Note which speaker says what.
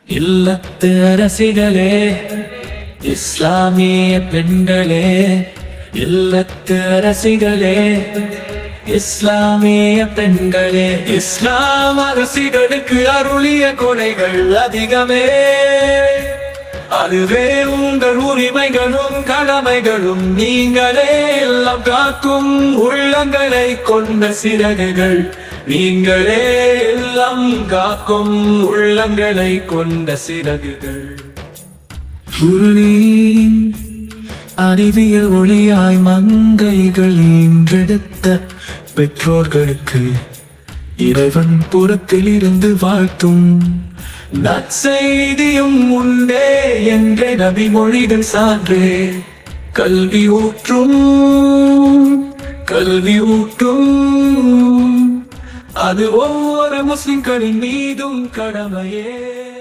Speaker 1: இல்லத்து அரசிகளே, இஸ்லாமிய பெண்களே, இல்லத்து அரசிகளே, இஸ்லாமிய பெண்களே, இஸ்லாம் அரசிகளுக்கு அருளிய கொடைகள் அதிகமே. அதுவே உங்கள் உரிமைகளும் கடமைகளும். நீங்களே எல்லாம் காக்கும் உள்ளங்களை கொண்ட சிறகுகள். நீங்களே எல்லாம் காக்கும் உள்ளங்களை கொண்ட சிறகுகள். அறிவியல் ஒளியாய் மங்கைகள் ஈன்றெடுத்த பெற்றோர்களுக்கு இறைவன் புறத்தில் இருந்து வாழ்த்தும் நற்செய்தியும் உண்டே என்ற நபி மொழிகள் சான்றே. கல்வி ஊற்றும் அது ஒவ்வொரு முஸ்லிம்களின் மீதும் கடமையே.